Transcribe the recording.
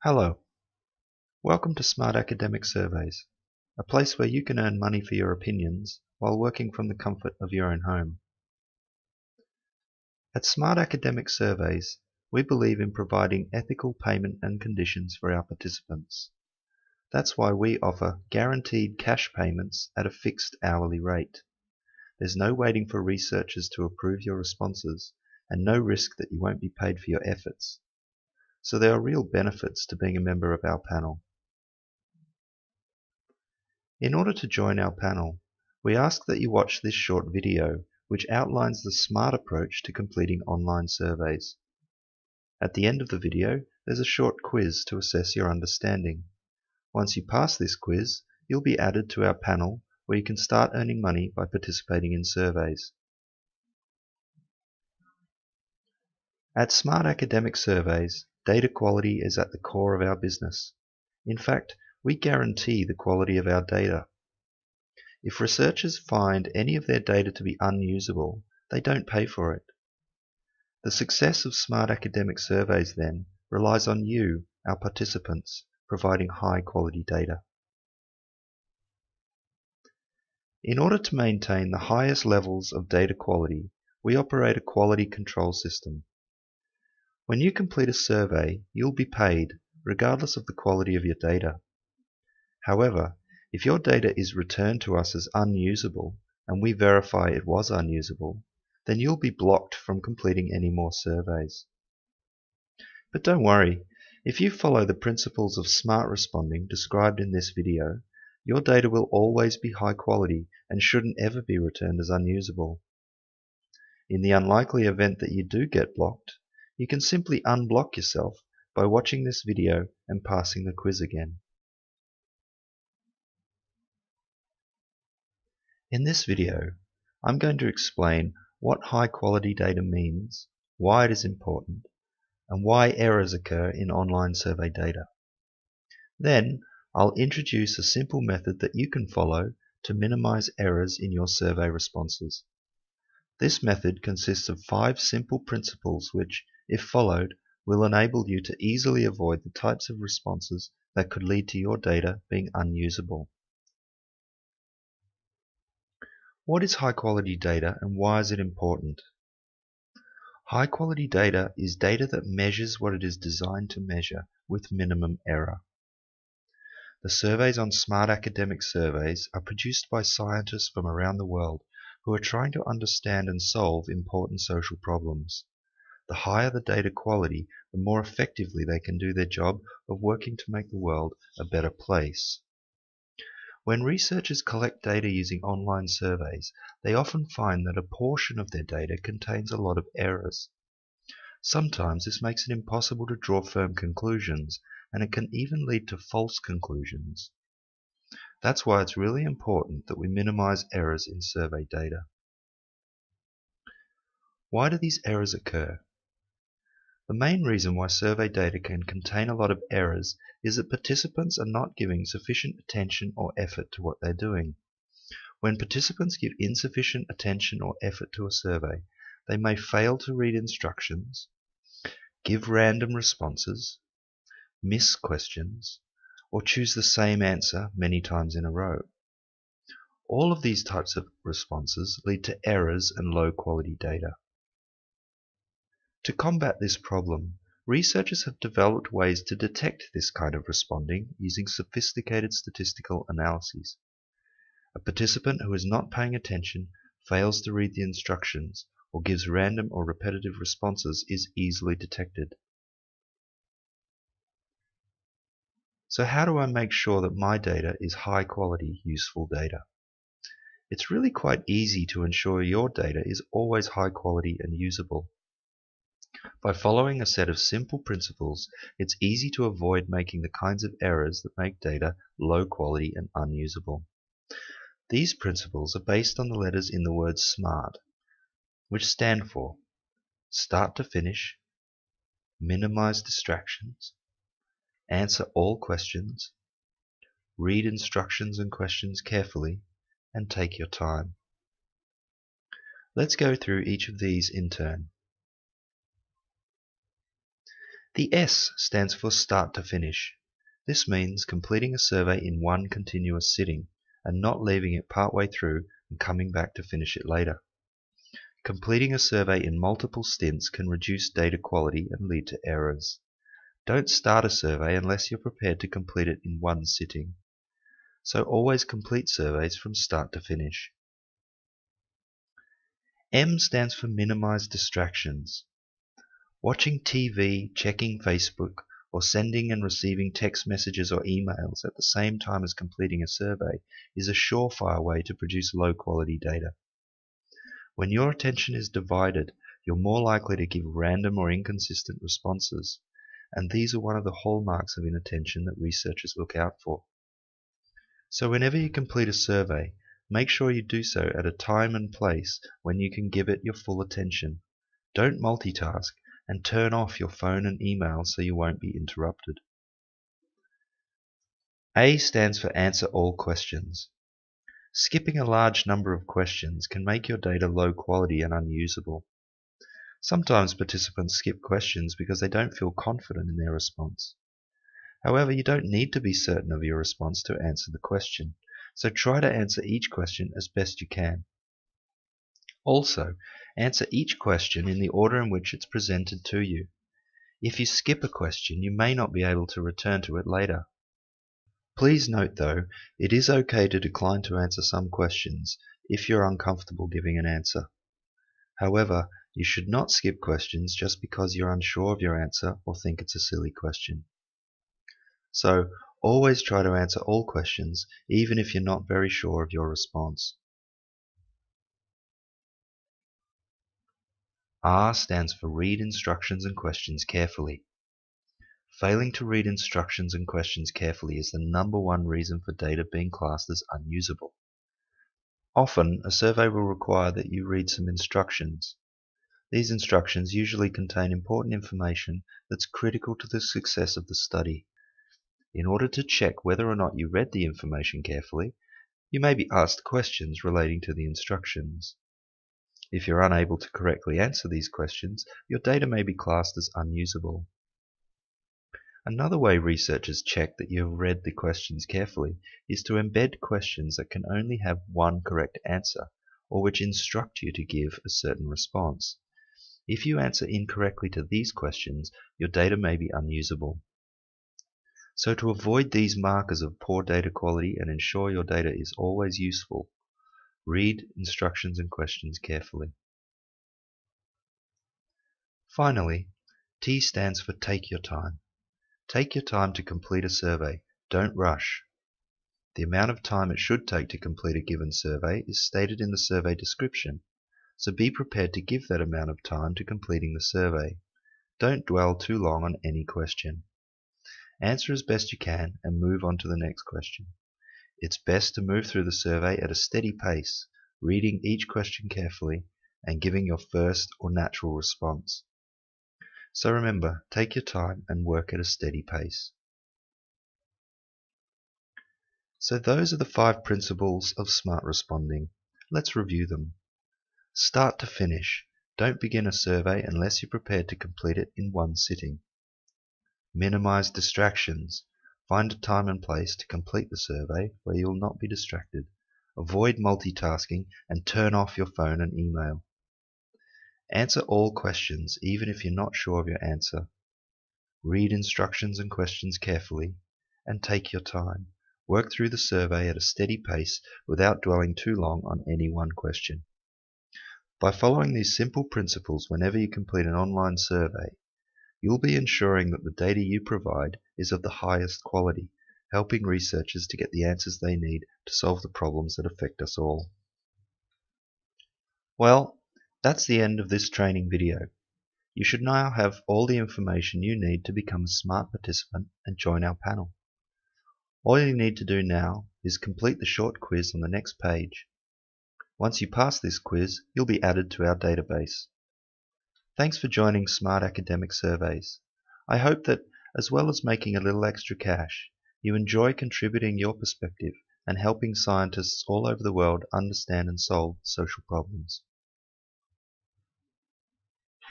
Hello, welcome to Smart Academic Surveys, a place where you can earn money for your opinions while working from the comfort of your own home. At Smart Academic Surveys, we believe in providing ethical payment and conditions for our participants. That's why we offer guaranteed cash payments at a fixed hourly rate. There's no waiting for researchers to approve your responses and no risk that you won't be paid for your efforts. So there are real benefits to being a member of our panel. In order to join our panel, we ask that you watch this short video which outlines the SMART approach to completing online surveys. At the end of the video, there's a short quiz to assess your understanding. Once you pass this quiz, you'll be added to our panel where you can start earning money by participating in surveys. At Smart Academic Surveys, data quality is at the core of our business. In fact, we guarantee the quality of our data. If researchers find any of their data to be unusable, they don't pay for it. The success of Smart Academic Surveys, then, relies on you, our participants, providing high-quality data. In order to maintain the highest levels of data quality, we operate a quality control system. When you complete a survey, you'll be paid, regardless of the quality of your data. However, if your data is returned to us as unusable, and we verify it was unusable, then you'll be blocked from completing any more surveys. But don't worry, if you follow the principles of smart responding described in this video, your data will always be high quality and shouldn't ever be returned as unusable. In the unlikely event that you do get blocked, you can simply unblock yourself by watching this video and passing the quiz again. In this video, I'm going to explain what high-quality data means, why it is important, and why errors occur in online survey data. Then, I'll introduce a simple method that you can follow to minimize errors in your survey responses. This method consists of 5 simple principles which, if followed, will enable you to easily avoid the types of responses that could lead to your data being unusable. What is high-quality data and why is it important? High-quality data is data that measures what it is designed to measure with minimum error. The surveys on Smart Academic Surveys are produced by scientists from around the world who are trying to understand and solve important social problems. The higher the data quality, the more effectively they can do their job of working to make the world a better place. When researchers collect data using online surveys, they often find that a portion of their data contains a lot of errors. Sometimes this makes it impossible to draw firm conclusions, and it can even lead to false conclusions. That's why it's really important that we minimize errors in survey data. Why do these errors occur? The main reason why survey data can contain a lot of errors is that participants are not giving sufficient attention or effort to what they're doing. When participants give insufficient attention or effort to a survey, they may fail to read instructions, give random responses, miss questions, or choose the same answer many times in a row. All of these types of responses lead to errors and low quality data. To combat this problem, researchers have developed ways to detect this kind of responding using sophisticated statistical analyses. A participant who is not paying attention, fails to read the instructions, or gives random or repetitive responses is easily detected. So how do I make sure that my data is high quality, useful data? It's really quite easy to ensure your data is always high quality and usable. By following a set of simple principles, it's easy to avoid making the kinds of errors that make data low quality and unusable. These principles are based on the letters in the word SMART, which stand for start to finish, minimize distractions, answer all questions, read instructions and questions carefully, and take your time. Let's go through each of these in turn. The S stands for start to finish. This means completing a survey in one continuous sitting and not leaving it partway through and coming back to finish it later. Completing a survey in multiple stints can reduce data quality and lead to errors. Don't start a survey unless you're prepared to complete it in one sitting. So always complete surveys from start to finish. M stands for minimize distractions. Watching TV, checking Facebook, or sending and receiving text messages or emails at the same time as completing a survey is a surefire way to produce low-quality data. When your attention is divided, you're more likely to give random or inconsistent responses, and these are one of the hallmarks of inattention that researchers look out for. So whenever you complete a survey, make sure you do so at a time and place when you can give it your full attention. Don't multitask, and turn off your phone and email so you won't be interrupted. A stands for answer all questions. Skipping a large number of questions can make your data low quality and unusable. Sometimes participants skip questions because they don't feel confident in their response. However, you don't need to be certain of your response to answer the question, so try to answer each question as best you can. Also, answer each question in the order in which it's presented to you. If you skip a question, you may not be able to return to it later. Please note though, it is okay to decline to answer some questions if you're uncomfortable giving an answer. However, you should not skip questions just because you're unsure of your answer or think it's a silly question. So, always try to answer all questions, even if you're not very sure of your response. R stands for read instructions and questions carefully. Failing to read instructions and questions carefully is the #1 reason for data being classed as unusable. Often, a survey will require that you read some instructions. These instructions usually contain important information that's critical to the success of the study. In order to check whether or not you read the information carefully, you may be asked questions relating to the instructions. If you're unable to correctly answer these questions, your data may be classed as unusable. Another way researchers check that you have read the questions carefully is to embed questions that can only have one correct answer, or which instruct you to give a certain response. If you answer incorrectly to these questions, your data may be unusable. So to avoid these markers of poor data quality and ensure your data is always useful, read instructions and questions carefully. Finally, T stands for take your time. Take your time to complete a survey. Don't rush. The amount of time it should take to complete a given survey is stated in the survey description, so be prepared to give that amount of time to completing the survey. Don't dwell too long on any question. Answer as best you can and move on to the next question. It's best to move through the survey at a steady pace, reading each question carefully and giving your first or natural response. So remember, take your time and work at a steady pace. So those are the 5 principles of smart responding. Let's review them. Start to finish. Don't begin a survey unless you're prepared to complete it in one sitting. Minimize distractions. Find a time and place to complete the survey where you'll not be distracted. Avoid multitasking and turn off your phone and email. Answer all questions, even if you're not sure of your answer. Read instructions and questions carefully, and take your time. Work through the survey at a steady pace without dwelling too long on any one question. By following these simple principles whenever you complete an online survey, you'll be ensuring that the data you provide is of the highest quality, helping researchers to get the answers they need to solve the problems that affect us all. Well, that's the end of this training video. You should now have all the information you need to become a smart participant and join our panel. All you need to do now is complete the short quiz on the next page. Once you pass this quiz, you'll be added to our database. Thanks for joining Smart Academic Surveys. I hope that, as well as making a little extra cash, you enjoy contributing your perspective and helping scientists all over the world understand and solve social problems.